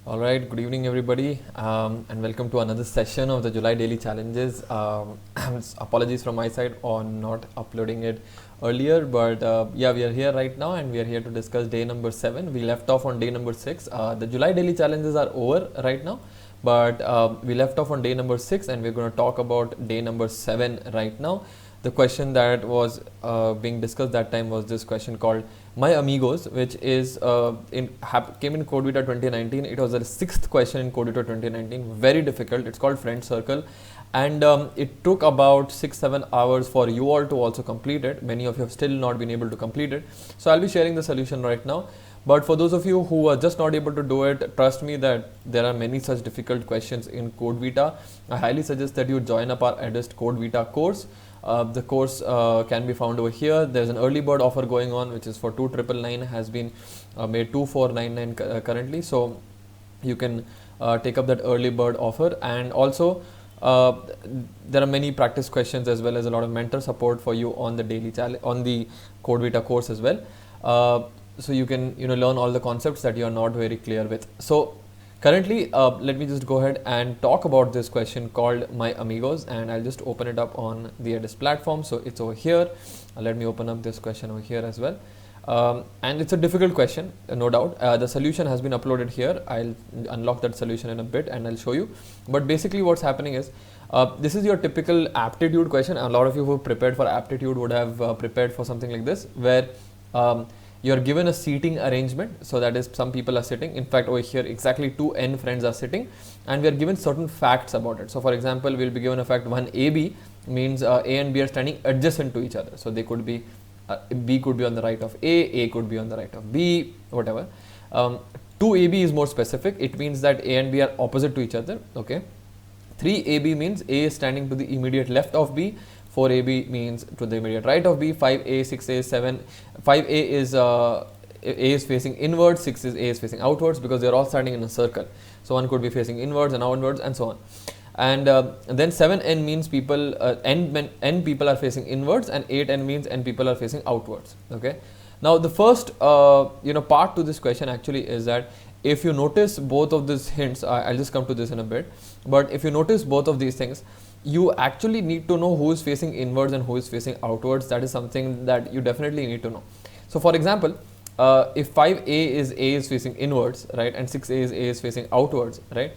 All right, good evening, everybody, and welcome to another session of the July Daily Challenges. Apologies from my side on not uploading it earlier, but yeah, we are here right now and we are here to discuss day number 7. We left off on day number 6. The July Daily Challenges are over right now, but we left off on day number 6 and we're going to talk about day number 7 right now. The question that was being discussed that time was this question called My Amigos, which is came in CodeVita 2019. It was the 6th question in CodeVita 2019. Very difficult. It's called Friend Circle, and it took about 6-7 hours for you all to also complete it. Many of you have still not been able to complete it, so I'll be sharing the solution right now. But for those of you who are just not able to do it, trust me that there are many such difficult questions in CodeVita. I highly suggest that you join up our Adest CodeVita course. The course can be found over here. There's an early bird offer going on, which is for 2,999, has been made 2,499 currently. So you can take up that early bird offer, and also there are many practice questions as well as a lot of mentor support for you on the daily on the CodeVita course as well. So you can learn all the concepts that you are not very clear with. So currently, let me just go ahead and talk about this question called My Amigos, and I'll just open it up on the Adest platform. So it's over here. Let me open up this question over here as well. And it's a difficult question, no doubt. The solution has been uploaded here. I'll unlock that solution in a bit and I'll show you. But basically what's happening is, this is your typical aptitude question. A lot of you who prepared for aptitude would have prepared for something like this, where you're given a seating arrangement. So that is, some people are sitting. In fact, over here, exactly 2 n friends are sitting, and we are given certain facts about it. So for example, we'll be given a fact 1AB means A and B are standing adjacent to each other. So they could be, B could be on the right of A could be on the right of B, whatever. 2AB is more specific. It means that A and B are opposite to each other. Okay. 3AB means A is standing to the immediate left of B. 4AB means to the immediate right of B. 5A, 6A, 7. 5A is A is facing inwards, 6 is A is facing outwards, because they are all standing in a circle. So one could be facing inwards and outwards and so on. And then 7n means people, n people are facing inwards, and 8n means n people are facing outwards. Okay. Now the first part to this question actually is that if you notice both of these hints, I'll just come to this in a bit, but if you notice both of these things, you actually need to know who is facing inwards and who is facing outwards. That is something that you definitely need to know. So for example, if 5A is facing inwards, right, and 6A is facing outwards, right,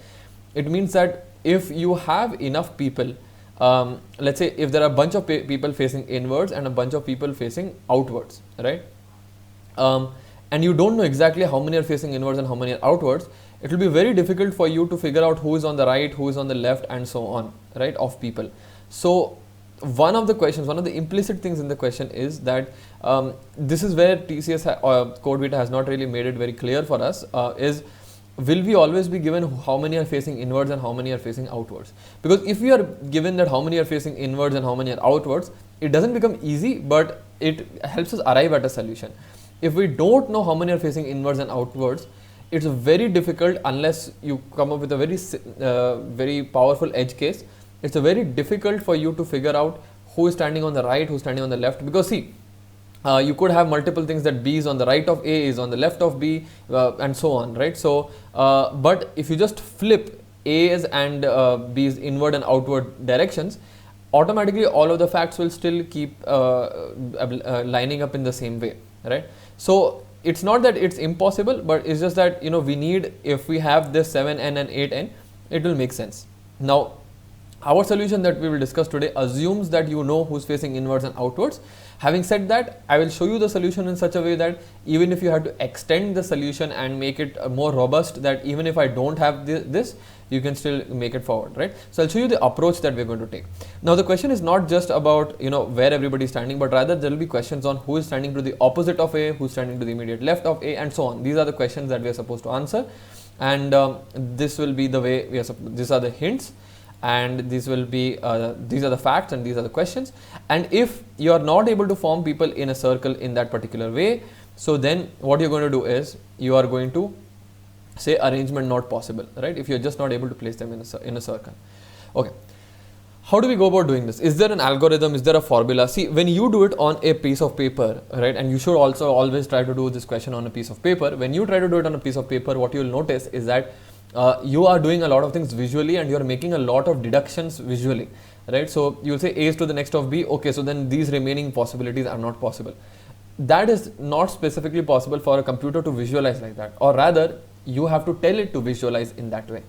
it means that if you have enough people, let's say if there are a bunch of people facing inwards and a bunch of people facing outwards, right, and you don't know exactly how many are facing inwards and how many are outwards, it will be very difficult for you to figure out who is on the right, who is on the left, and so on, right, of people. So one of the questions, one of the implicit things in the question is that this is where TCS CodeVita has not really made it very clear for us, is will we always be given how many are facing inwards and how many are facing outwards? Because if we are given that how many are facing inwards and how many are outwards, it doesn't become easy, but it helps us arrive at a solution. If we don't know how many are facing inwards and outwards, it's very difficult unless you come up with a very powerful edge case. It's very difficult for you to figure out who is standing on the right, who is standing on the left, because see, you could have multiple things that B is on the right of A, is on the left of B, and so on, right? So, but if you just flip A's and B's inward and outward directions, automatically all of the facts will still keep lining up in the same way, right? So it's not that it's impossible, but it's just that we need, if we have this 7n and 8n, it will make sense. Now our solution that we will discuss today assumes that you know who's facing inwards and outwards. Having said that, I will show you the solution in such a way that even if you have to extend the solution and make it more robust, that even if I don't have this, you can still make it forward, right? So I'll show you the approach that we're going to take. Now the question is not just about where everybody is standing, but rather there will be questions on who is standing to the opposite of A, who's standing to the immediate left of A, and so on. These are the questions that we are supposed to answer, and this will be the way we are. These are the hints, and these will be these are the facts and these are the questions. And if you are not able to form people in a circle in that particular way, so then what you're going to do is you are going to say arrangement not possible, right, if you're just not able to place them in a circle. Okay, how do we go about doing this? Is there an algorithm? Is there a formula? See, when you do it on a piece of paper, right, and you should also always try to do this question on a piece of paper. When you try to do it on a piece of paper, what you will notice is that you are doing a lot of things visually and you're making a lot of deductions visually, right? So you'll say A is to the next of B. Okay, so then these remaining possibilities are not possible. That is not specifically possible for a computer to visualize like that, or rather you have to tell it to visualize in that way.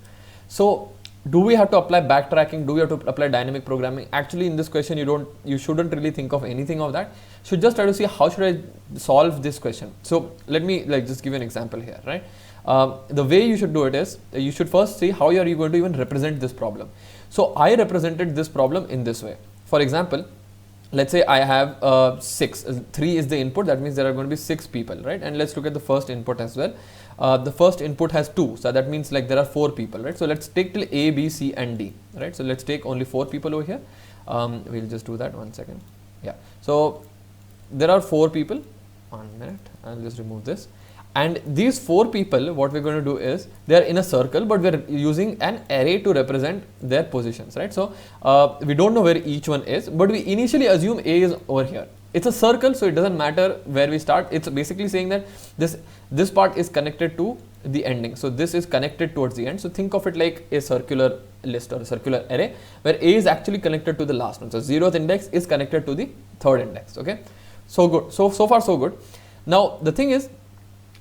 So do we have to apply backtracking? Do we have to apply dynamic programming? Actually, in this question, you shouldn't really think of anything of that. Should just try to see how should I solve this question. So let me just give you an example here, right? The way you should do it is you should first see how are you going to even represent this problem. So I represented this problem in this way. For example, let's say I have 6. 3 is the input. That means there are going to be 6 people, right? And let's look at the first input as well. The first input has 2, so that means there are 4 people, right? So let's take till A, B, C and D, right? So let's take only 4 people over here. We'll just do that 1 second. Yeah, so there are 4 people. 1 minute, I'll just remove this. And these 4 people, what we're going to do is they are in a circle, but we're using an array to represent their positions, right? So we don't know where each one is, but we initially assume A is over here. It's a circle, so it doesn't matter where we start. It's basically saying that this part is connected to the ending. So this is connected towards the end. So think of it like a circular list or a circular array where A is actually connected to the last one. So 0th index is connected to the 3rd index. Okay, so good. So far so good. Now the thing is,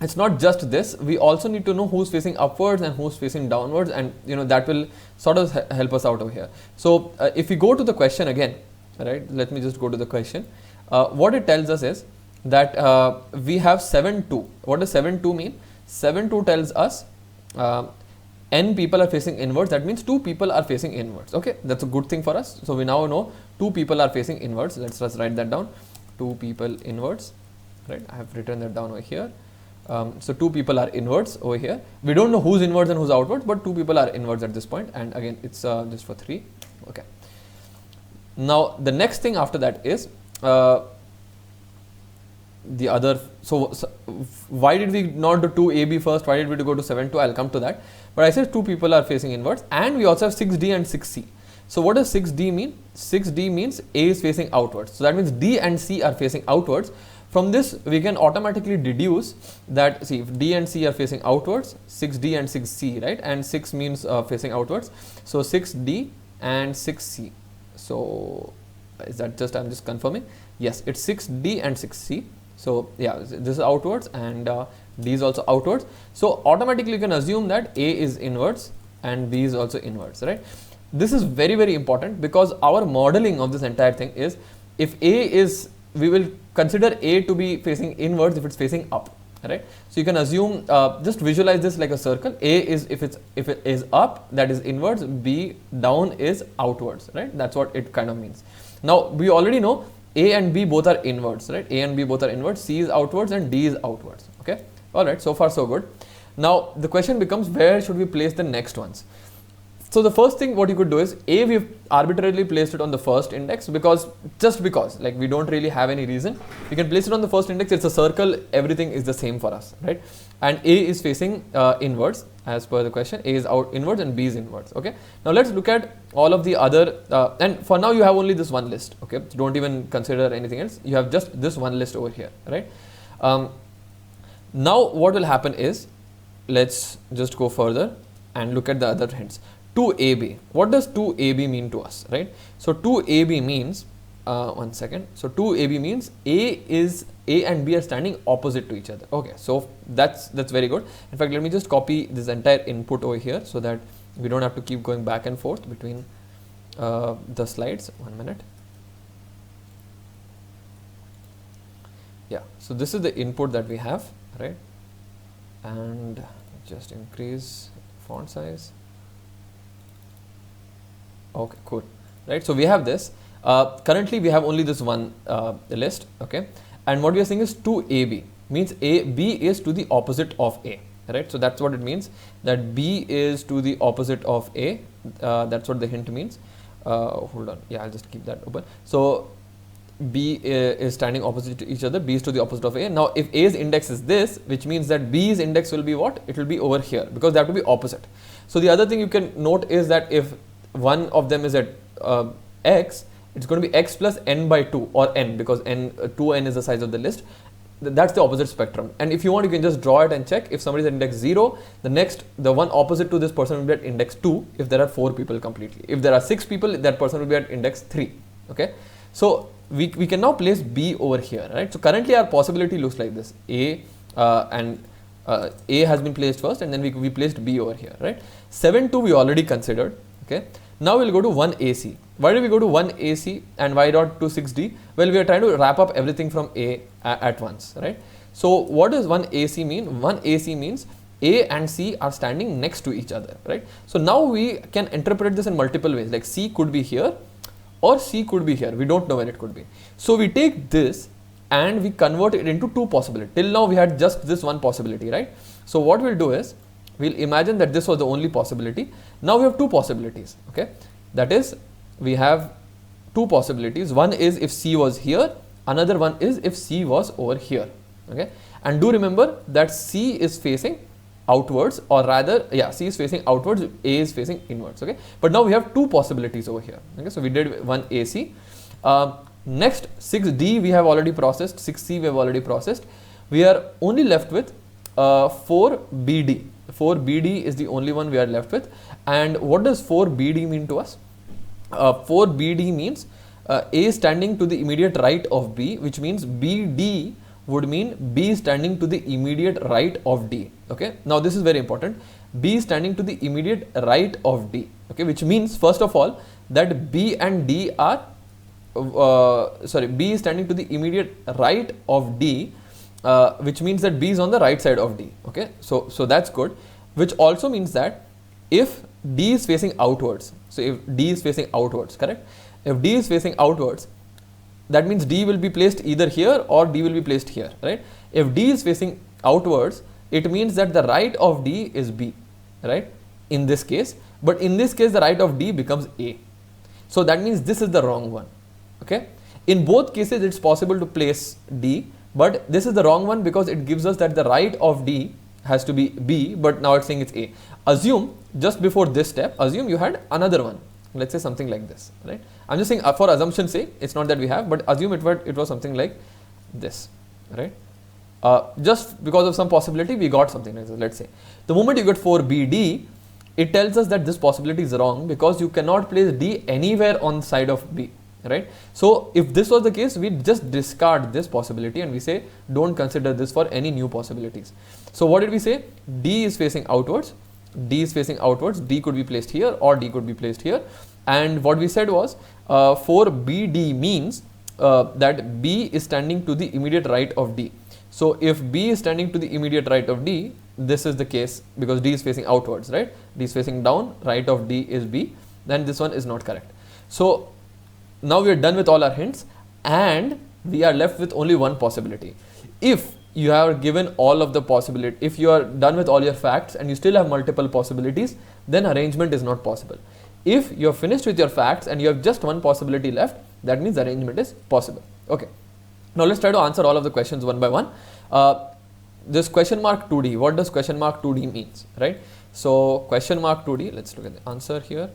it's not just this. We also need to know who's facing upwards and who's facing downwards, and that will sort of help us out over here. So if we go to the question again, right? Let me just go to the question. What it tells us is that we have 7, 2. What does 7, 2 mean? 7, 2 tells us n people are facing inwards. That means 2 people are facing inwards. Okay, that's a good thing for us. So we now know 2 people are facing inwards. Let's just write that down. 2 people inwards, right? I have written that down over here. So 2 people are inwards over here. We don't know who's inwards and who's outwards, but 2 people are inwards at this point. And again, it's just for 3. Okay. Now the next thing after that is the other. So why did we not do 2AB first? Why did we go to 7, 2? I'll come to that. But I said 2 people are facing inwards, and we also have 6D and 6C. So what does 6D mean? 6D means A is facing outwards. So that means D and C are facing outwards. From this, we can automatically deduce that, see, if D and C are facing outwards, 6D and 6C, right? And 6 means facing outwards. So 6D and 6C. So is that just, I'm just confirming? Yes, it's 6D and 6C. So yeah, this is outwards and D is also outwards. So automatically you can assume that A is inwards and B is also inwards, right? This is very, very important because our modeling of this entire thing is, if A is, we will consider A to be facing inwards if it's facing up, right? So you can assume, just visualize this like a circle. A is, if it is up, that is inwards. B down is outwards, right? That's what it kind of means. Now we already know A and B both are inwards, right? A and B both are inwards. C is outwards and D is outwards. Okay, all right. So far so good. Now the question becomes, where should we place the next ones? So the first thing what you could do is, A, we've arbitrarily placed it on the first index because like we don't really have any reason. We can place it on the first index. It's a circle. Everything is the same for us, right? And A is facing inwards as per the question. A is out inwards and B is inwards. Okay. Now let's look at all of the other, and for now you have only this one list. Okay. So don't even consider anything else. You have just this one list over here, right? Now what will happen is, let's just go further and look at the other hints. 2AB. What does 2AB mean to us, right? So 2AB means, 1 second. So 2AB means A and B are standing opposite to each other. Okay, so that's very good. In fact, let me just copy this entire input over here so that we don't have to keep going back and forth between the slides. 1 minute. Yeah, so this is the input that we have, right? And just increase font size. Okay, cool, right? So we have this. Currently, we have only this one list, okay? And what we are saying is 2AB means B is to the opposite of A, right? So that's what it means, that B is to the opposite of A. That's what the hint means. Hold on, yeah, I'll just keep that open. So B is standing opposite to each other. B is to the opposite of A. Now, if A's index is this, which means that B's index will be what? It will be over here because they have to be opposite. So the other thing you can note is that if one of them is at X, it's going to be X plus N by 2 or N, because 2N is the size of the list. that's the opposite spectrum. And if you want, you can just draw it and check. If somebody is at index 0, the one opposite to this person will be at index 2 if there are 4 people completely. If there are 6 people, that person will be at index 3. Okay, so we can now place B over here, right? So currently our possibility looks like this. A has been placed first, and then we placed B over here, right? 7 2 we already considered. Okay, now we'll go to 1AC. Why do we go to 1AC and why not to 6D? Well, we are trying to wrap up everything from A at once, right? So what does 1AC mean? 1AC means A and C are standing next to each other, right? So now we can interpret this in multiple ways, like C could be here or C could be here. We don't know when it could be. So we take this and we convert it into two possibilities. Till now we had just this one possibility, right? So what we'll do is, we'll imagine that this was the only possibility. Now we have two possibilities, okay? That is, we have two possibilities. One is if C was here, another one is if C was over here, okay? And do remember that C is facing outwards, or rather, yeah, C is facing outwards, A is facing inwards, okay? But now we have two possibilities over here, okay? So we did 1AC. Next, 6D we have already processed, 6C we have already processed. We are only left with 4BD. 4BD is the only one we are left with. And what does 4BD mean to us? 4BD means A standing to the immediate right of B, which means BD would mean B standing to the immediate right of D. Okay, now this is very important. B standing to the immediate right of D. Okay, which means first of all that B and D are B is standing to the immediate right of D, which means that B is on the right side of D. Okay, so that's good. Which also means that if D is facing outwards, so if D is facing outwards, correct? If D is facing outwards, that means D will be placed either here or D will be placed here, right? If D is facing outwards, it means that the right of D is B, right? In this case, but in this case, the right of D becomes A. So that means this is the wrong one, okay? In both cases, it's possible to place D, but this is the wrong one because it gives us that the right of D has to be B, but now it's saying it's A. Assume just before this step, assume you had another one. Let's say something like this, right? I'm just saying for assumption's sake, it's not that we have, but assume it was something like this, right? Just because of some possibility, we got something like this. Let's say the moment you get 4BD, it tells us that this possibility is wrong because you cannot place D anywhere on the side of B, right? So if this was the case, we just discard this possibility and we say don't consider this for any new possibilities. So what did we say? D is facing outwards. D is facing outwards. D could be placed here or D could be placed here. And what we said was 4BD means that B is standing to the immediate right of D. So if B is standing to the immediate right of D, this is the case because D is facing outwards, right? D is facing down, right of D is B, then this one is not correct. So now we are done with all our hints and we are left with only one possibility. If you have given all of the possibility, if you are done with all your facts and you still have multiple possibilities, then arrangement is not possible. If you are finished with your facts and you have just one possibility left, that means arrangement is possible. Okay. Now let's try to answer all of the questions one by one. This question mark 2D, what does question mark 2D means, right? So question mark 2D, let's look at the answer here.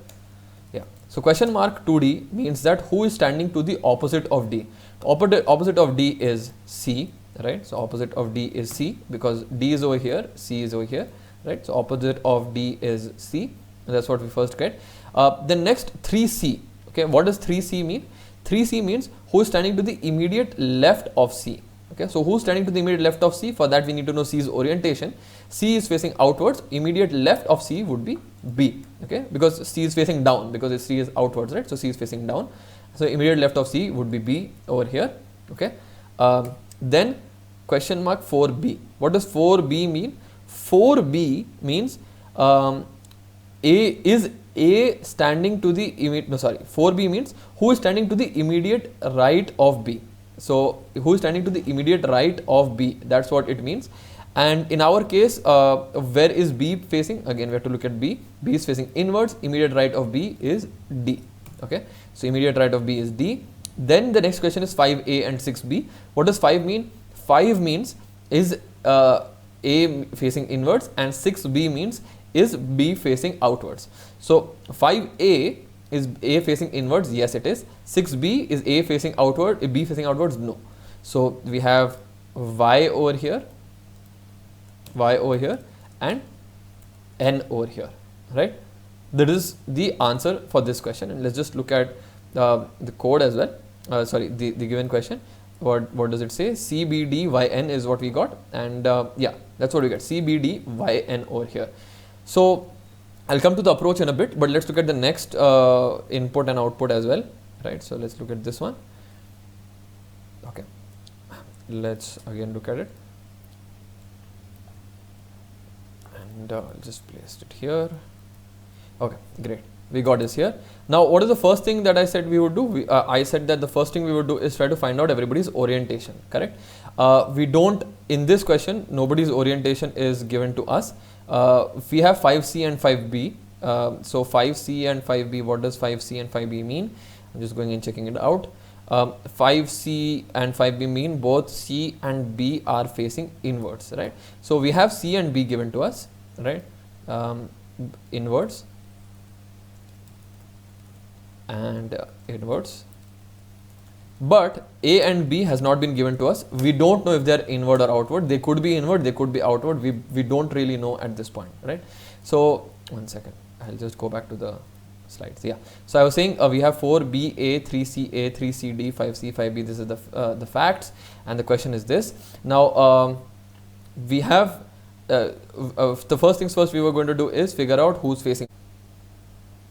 Yeah. So question mark 2D means that who is standing to the opposite of D. Opposite of D is C, right? So opposite of D is C because D is over here, C is over here, right? So opposite of D is C. That's what we first get. The next 3C. Okay, what does 3C mean? 3C means who is standing to the immediate left of C. Okay, so who's standing to the immediate left of C? For that we need to know C's orientation. C is facing outwards. Immediate left of C would be B. Okay, because C is facing down because C is outwards, right? So C is facing down. So immediate left of C would be B over here. Okay. Then question mark 4B. What does 4B mean? 4B means A standing to the immediate, 4B means who is standing to the immediate right of B. So who is standing to the immediate right of B, that's what it means. And in our case, where is B facing? Again, we have to look at B. B is facing inwards, immediate right of B is D. Okay, so immediate right of B is D. Then the next question is 5A and 6B. What does 5 mean? 5 means is A facing inwards and 6B means is B facing outwards. So 5A is A facing inwards, yes it is. 6B is A facing outward, B facing outwards, no. So we have y over here, and n over here, right? That is the answer for this question. And let's just look at the code as well. Sorry, the given question. What does it say? CBDYN is what we got, and yeah, that's what we get, CBDYN over here. So I'll come to the approach in a bit, but let's look at the next input and output as well, right? So let's look at this one. Okay, let's again look at it, and I'll just place it here. Okay, great. We got this here. Now, what is the first thing that I said we would do? I said that the first thing we would do is try to find out everybody's orientation, correct? We don't, in this question, nobody's orientation is given to us. We have 5C and 5B. So 5C and 5B, what does 5C and 5B mean? I'm just going and checking it out. 5C and 5B mean both C and B are facing inwards, right? So we have C and B given to us, right? Inwards and inwards, but A and B has not been given to us. We don't know if they are inward or outward. They could be inward, they could be outward. We don't really know at this point, right? So one second, I'll just go back to the slides. Yeah, so I was saying we have 4BA, 3CA, 3CD, 5C, 5B. This is the facts, and the question is this. Now we have the first things first we were going to do is figure out who's facing.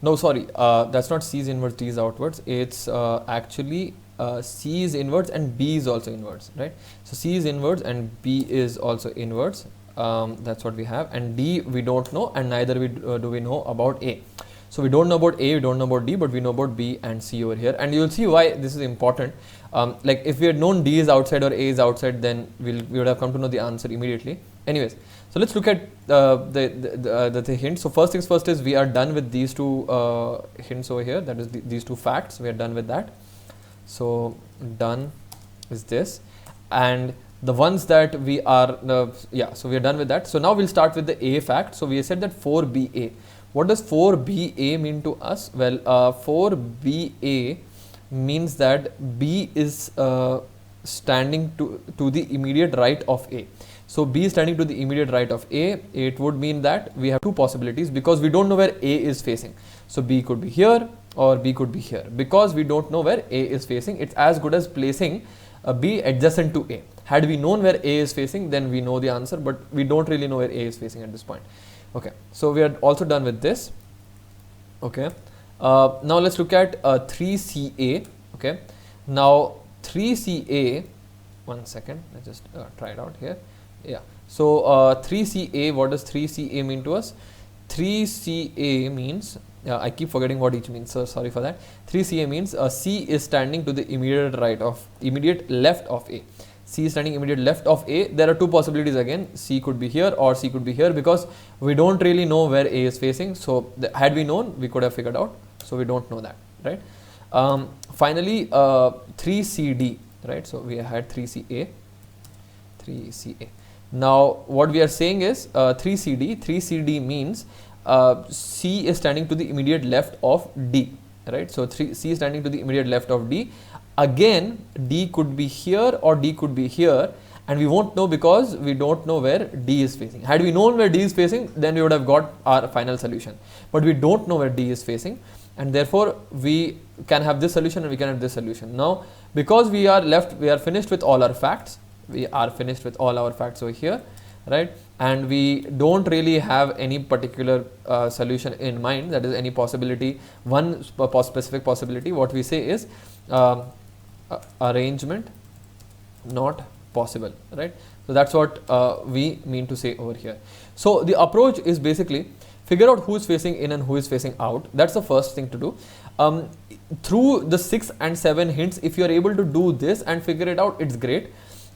No, sorry, that's not C is inwards, D is outwards. It's actually C is inwards and B is also inwards, right? So C is inwards and B is also inwards. That's what we have. And D we don't know, and neither do we know about A. So we don't know about A, we don't know about D, but we know about B and C over here. And you'll see why this is important. Like if we had known D is outside or A is outside, then we would have come to know the answer immediately. Anyways, so let's look at the hints. So first things first is we are done with these two hints over here. That is these two facts. We are done with that. So done is this, and the ones that we are so we are done with that. So now we'll start with the A fact. So we said that 4BA. What does 4BA mean to us? Well, 4BA means that B is standing to the immediate right of A. So B is standing to the immediate right of A. It would mean that we have two possibilities because we don't know where A is facing. So B could be here or B could be here. Because we don't know where A is facing, it's as good as placing B adjacent to A. Had we known where A is facing, then we know the answer, but we don't really know where A is facing at this point. Okay, so we are also done with this. Okay, now let's look at 3CA. Okay, now 3CA, one second, let's just try it out here. Yeah, so 3CA, what does 3CA mean to us? 3CA means, I keep forgetting what each means, so sorry for that. 3CA means C is standing to the immediate left of A. C is standing immediate left of A. There are two possibilities again. C could be here or C could be here because we don't really know where A is facing. So had we known, we could have figured out. So we don't know that, right? Finally, 3CD, right? So we had 3CA. Now what we are saying is 3CD. 3CD means C is standing to the immediate left of D, right? So C is standing to the immediate left of D. Again, D could be here or D could be here, and we won't know because we don't know where D is facing. Had we known where D is facing, then we would have got our final solution. But we don't know where D is facing, and therefore we can have this solution and we can have this solution. Now, because we are finished with all our facts. We are finished with all our facts over here, right? And we don't really have any particular solution in mind, that is any possibility, one specific possibility. What we say is arrangement not possible, right? So that's what we mean to say over here. So the approach is basically figure out who is facing in and who is facing out. That's the first thing to do. Through the 6 and 7 hints, if you are able to do this and figure it out, it's great.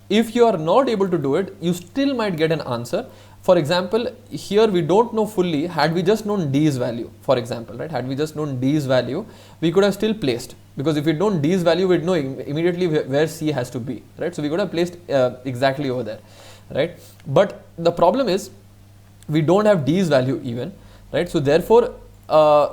If you are not able to do it, you still might get an answer. For example, here we don't know fully. Had we just known D's value, for example, right? Had we just known D's value, we could have still placed, because if we don't know D's value, we'd know immediately where C has to be, right? So we could have placed exactly over there, right? But the problem is we don't have D's value even, right? So therefore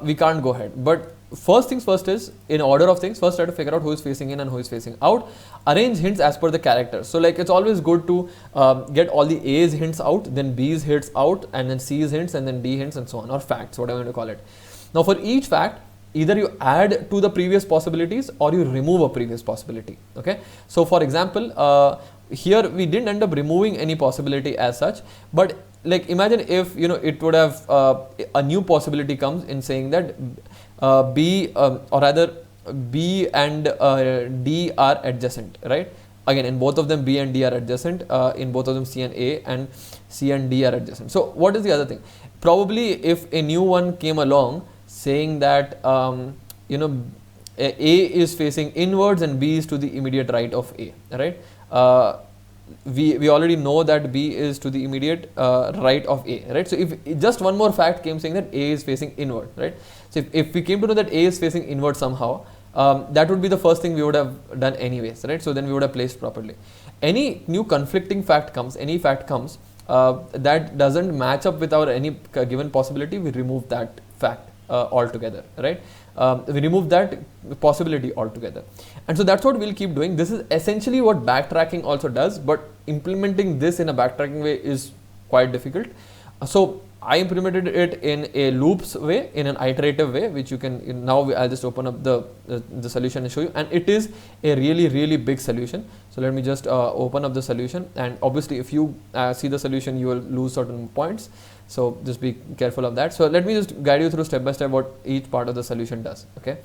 we can't go ahead. But first things first is, in order of things, first try to figure out who is facing in and who is facing out. Arrange hints as per the character. So like it's always good to get all the A's hints out, then B's hints out, and then C's hints, and then D hints, and so on, or facts, whatever you want to call it. Now for each fact, either you add to the previous possibilities or you remove a previous possibility. Okay. So for example, here we didn't end up removing any possibility as such, but like imagine if it would have a new possibility comes in saying that B or rather B and D are adjacent, right? Again, in both of them B and D are adjacent, in both of them C and A, and C and D are adjacent. So what is the other thing? Probably if a new one came along saying that A is facing inwards and B is to the immediate right of A, right? We already know that B is to the immediate right of A, right? So if just one more fact came saying that A is facing inward, right? So if we came to know that A is facing inward somehow, that would be the first thing we would have done anyways, right? So then we would have placed properly. Any new conflicting fact comes, any fact comes that doesn't match up with our any given possibility, we remove that fact altogether, right? We remove that possibility altogether, and so that's what we'll keep doing. This is essentially what backtracking also does, but implementing this in a backtracking way is quite difficult. So I implemented it in a loops way, in an iterative way, which you can now. I'll just open up the solution and show you, and it is a really big solution. So let me just open up the solution, and obviously if you see the solution, you will lose certain points. So just be careful of that. So let me just guide you through step by step what each part of the solution does. Okay.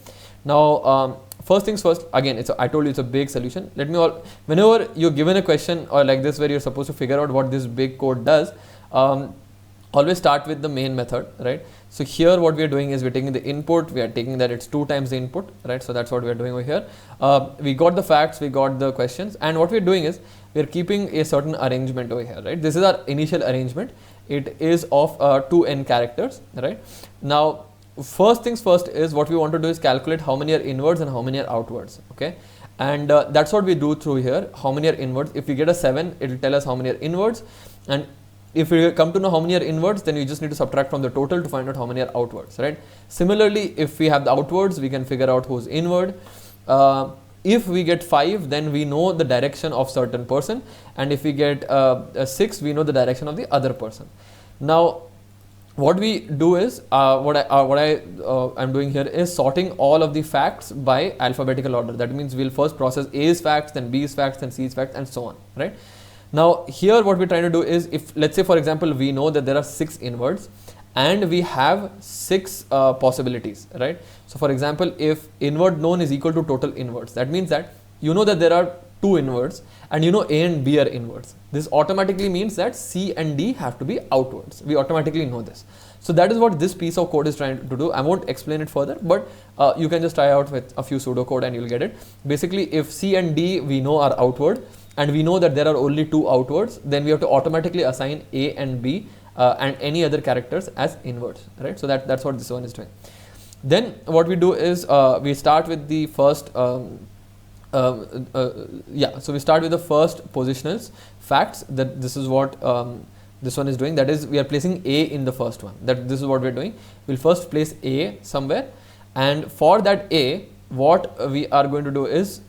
Now first things first. Again, I told you it's a big solution. Whenever you're given a question or like this where you're supposed to figure out what this big code does, always start with the main method, right? So here what we are doing is we're taking the input, we are taking that it's 2 times the input, right? So that's what we are doing over here. We got the facts, we got the questions, and what we're doing is we're keeping a certain arrangement over here, right? This is our initial arrangement. It is of 2 n characters, right? Now first things first is what we want to do is calculate how many are inwards and how many are outwards, okay? And that's what we do through here. How many are inwards? If we get a 7, it will tell us how many are inwards, and if we come to know how many are inwards, then you just need to subtract from the total to find out how many are outwards, right? Similarly, if we have the outwards, we can figure out who's inward. If we get 5, then we know the direction of certain person, and if we get a 6, we know the direction of the other person. Now what we do is what I'm doing here is sorting all of the facts by alphabetical order. That means we'll first process A's facts, then B's facts, then C's facts, and so on, right? Now here what we're trying to do is, if let's say for example we know that there are 6 inwards and we have 6 possibilities, right? So for example, if inward known is equal to total inwards, that means that you know that there are 2 inwards and you know A and B are inwards. This automatically means that C and D have to be outwards. We automatically know this. So that is what this piece of code is trying to do. I won't explain it further, but you can just try out with a few pseudocode and you'll get it. Basically, if C and D we know are outward, and we know that there are only 2 outwards, then we have to automatically assign A and B and any other characters as inwards, right? So that's what this one is doing. Then what we do is we start with the first so we start with the first positionals facts. That this is what this one is doing, that is we are placing A in the first one. That this is what we're doing. We'll first place A somewhere, and for that A, what we are going to do is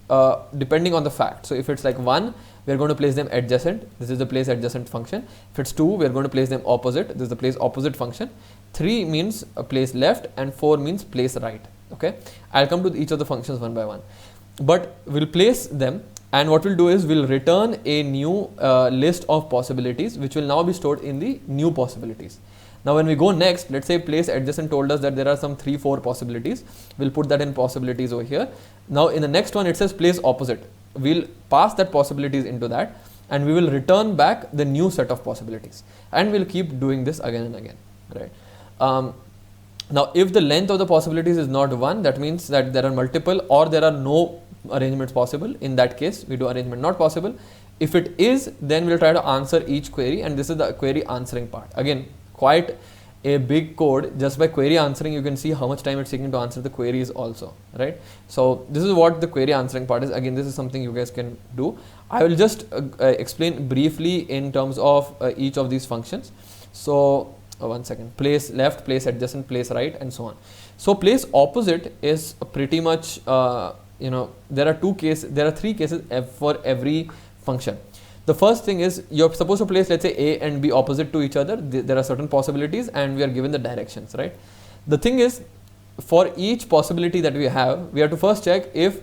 depending on the fact. So if it's like 1, we are going to place them adjacent. This is the place adjacent function. If it's 2, we are going to place them opposite. This is the place opposite function. 3 means place left, and 4 means place right. Okay, I'll come to each of the functions one by one, but we'll place them, and what we'll do is we'll return a new list of possibilities which will now be stored in the new possibilities. Now when we go next, let's say place adjacent told us that there are some 3-4 possibilities. We'll put that in possibilities over here. Now in the next one it says place opposite. We'll pass that possibilities into that, and we will return back the new set of possibilities, and we'll keep doing this again and again, right? Now if the length of the possibilities is not 1, that means that there are multiple or there are no arrangements possible. In that case we do arrangement not possible. If it is, then we'll try to answer each query, and this is the query answering part. Again, quite a big code. Just by query answering you can see how much time it's taking to answer the queries also, right? So this is what the query answering part is. Again, this is something you guys can do. I will just explain briefly in terms of each of these functions. So one second, place left, place adjacent, place right, and so on. So place opposite is pretty much, there are three cases for every function. The first thing is you're supposed to place, let's say, A and B opposite to each other. There are certain possibilities and we are given the directions, right? The thing is, for each possibility that we have to first check if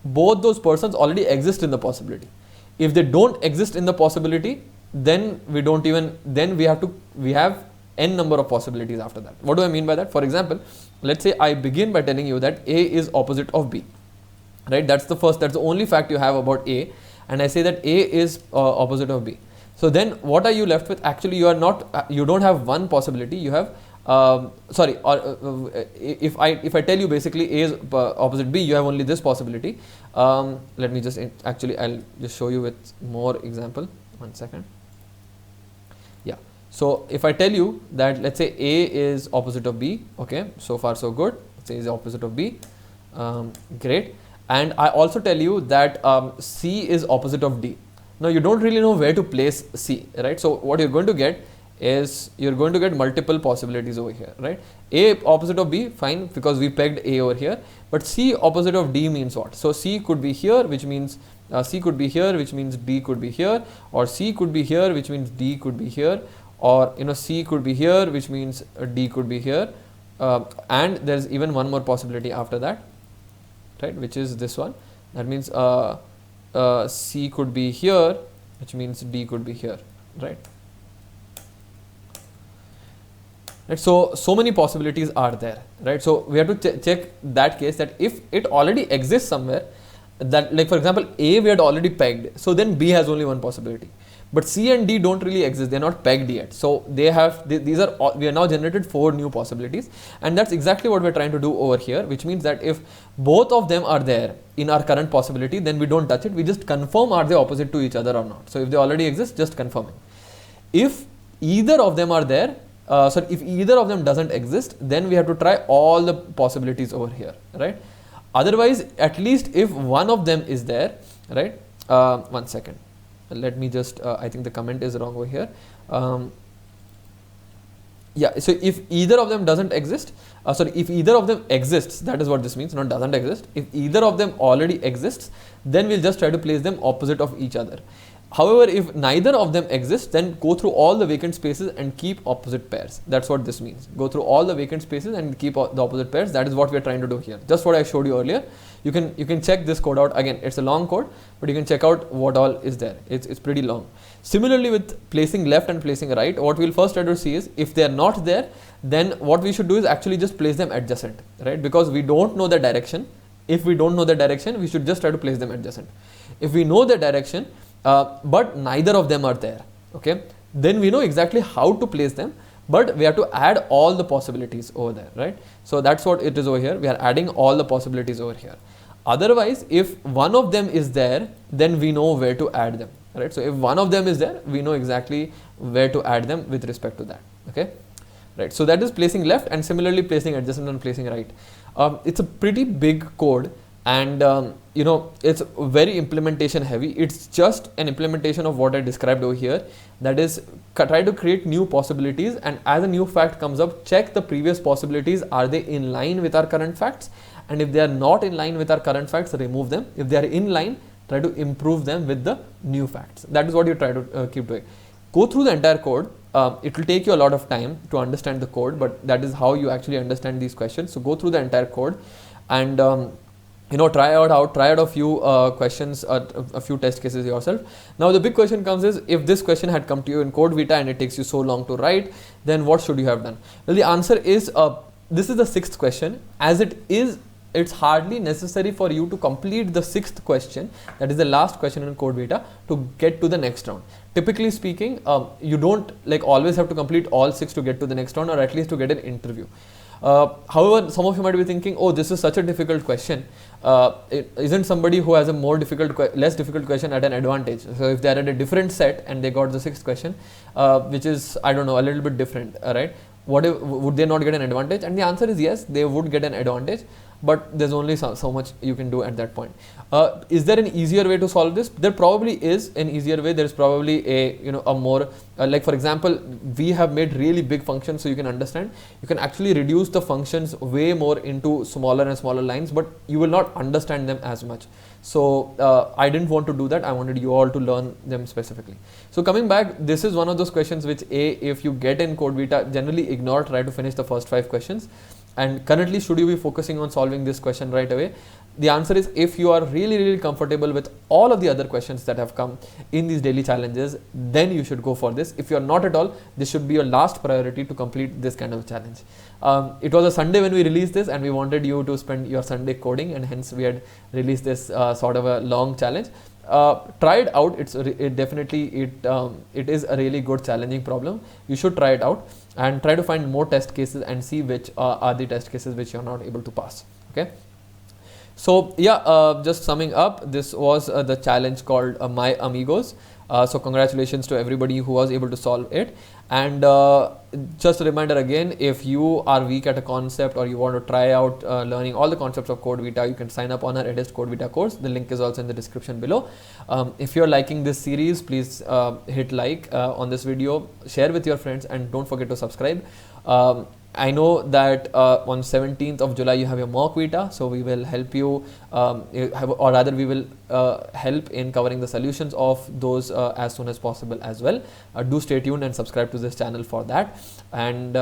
both those persons already exist in the possibility. If they don't exist in the possibility, then we have n number of possibilities after that. What do I mean by that? For example, let's say I begin by telling you that A is opposite of B, right? That's the only fact you have about A, and I say that A is opposite of B. So then what are you left with? Actually, you don't have one possibility, you have if I tell you basically A is opposite B, you have only this possibility. Let me just I'll just show you with more example. One second. Yeah. So if I tell you that, let's say, A is opposite of B, okay, so far so good. Let's say A is opposite of B, great. And I also tell you that C is opposite of D. Now you don't really know where to place C, right? So what you're going to get is you're going to get multiple possibilities over here, right? A opposite of B, fine, because we pegged A over here, but C opposite of D means what? So C could be here, which means C could be here, which means D could be here, or C could be here, which means D could be here, or C could be here, which means D could be here, and there's even one more possibility after that, right, which is this one. That means C could be here, which means D could be here, right? Right, so many possibilities are there, right? So we have to check that case, that if it already exists somewhere, that, like, for example, A we had already pegged, so then B has only one possibility, but C and D don't really exist, they're not pegged yet. So we have now generated 4 new possibilities, and that's exactly what we're trying to do over here, which means that if both of them are there in our current possibility, then we don't touch it, we just confirm are they opposite to each other or not. So if they already exist, just confirming. If either of them are there, if either of them doesn't exist, then we have to try all the possibilities over here, right? Otherwise, at least if one of them is there, right? One second, let me just I think the comment is wrong over here. Yeah, so if either of them doesn't exist, if either of them exists, that is what this means, not doesn't exist. If either of them already exists, then we'll just try to place them opposite of each other. However, if neither of them exists, then go through all the vacant spaces and keep opposite pairs. That's what this means. Go through all the vacant spaces and keep the opposite pairs. That is what we are trying to do here. Just what I showed you earlier. You can check this code out. Again, it's a long code, but you can check out what all is there. It's pretty long. Similarly, with placing left and placing right, what we'll first try to see is if they are not there, then what we should do is actually just place them adjacent, right? Because we don't know the direction. If we don't know the direction, we should just try to place them adjacent. If we know the direction, but neither of them are there, okay, then we know exactly how to place them, but we have to add all the possibilities over there, right? So that's what it is over here. We are adding all the possibilities over here. Otherwise, if one of them is there, then we know where to add them, right? So if one of them is there, we know exactly where to add them with respect to that, okay, right? So that is placing left, and similarly placing adjacent and placing right. It's a pretty big code, and it's very implementation heavy. It's just an implementation of what I described over here. That is, try to create new possibilities, and as a new fact comes up, check the previous possibilities, are they in line with our current facts, and if they are not in line with our current facts, remove them. If they are in line, try to improve them with the new facts. That is what you try to keep doing. Go through the entire code. It will take you a lot of time to understand the code, but that is how you actually understand these questions. So go through the entire code and try out a few questions, a few test cases yourself. Now the big question comes is, if this question had come to you in CodeVita and it takes you so long to write, then what should you have done? Well, the answer is, this is the 6th question. As it is, it's hardly necessary for you to complete the 6th question, that is the last question in CodeVita, to get to the next round. Typically speaking, you don't always have to complete all 6 to get to the next round, or at least to get an interview. However, some of you might be thinking, oh, this is such a difficult question. Isn't somebody who has a less difficult question at an advantage? So if they are at a different set and they got the 6th question, which is, I don't know, a little bit different, right? Would they not get an advantage? And the answer is yes, they would get an advantage. but there's only so much you can do at that point. Is there an easier way to solve this? There probably is an easier way. There's probably a more like, for example, we have made really big functions, so you can understand. You can actually reduce the functions way more into smaller and smaller lines, but you will not understand them as much. So I didn't want to do that. I wanted you all to learn them specifically. So coming back, this is one of those questions which if you get in CodeVita, generally ignore, try to finish the first 5 questions. And currently, should you be focusing on solving this question right away? The answer is, if you are really comfortable with all of the other questions that have come in these daily challenges, then you should go for this. If you are not at all, this should be your last priority to complete this kind of challenge. It was a Sunday when we released this, and we wanted you to spend your Sunday coding, and hence we had released this sort of a long challenge. Try it out. It definitely is a really good challenging problem. You should try it out and try to find more test cases and see which are the test cases which you are not able to pass. Okay. So yeah, just summing up, this was the challenge called My Amigos. So congratulations to everybody who was able to solve it. And just a reminder again, if you are weak at a concept or you want to try out learning all the concepts of CodeVita, you can sign up on our Edist CodeVita course. The link is also in the description below. If you're liking this series, please hit like on this video, share with your friends, and don't forget to subscribe. I know that on 17th of July you have your mock Vita, so we will help you, or rather we will help in covering the solutions of those as soon as possible as well. Do stay tuned and subscribe to this channel for that. And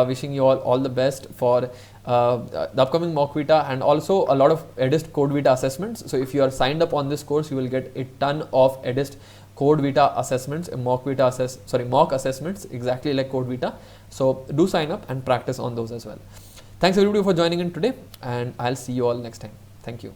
wishing you all the best for the upcoming mock Vita, and also a lot of Edist CodeVita assessments. So if you are signed up on this course, you will get a ton of Edist CodeVita assessments, mock assessments, exactly like CodeVita. So do sign up and practice on those as well. Thanks everybody for joining in today, and I'll see you all next time. Thank you.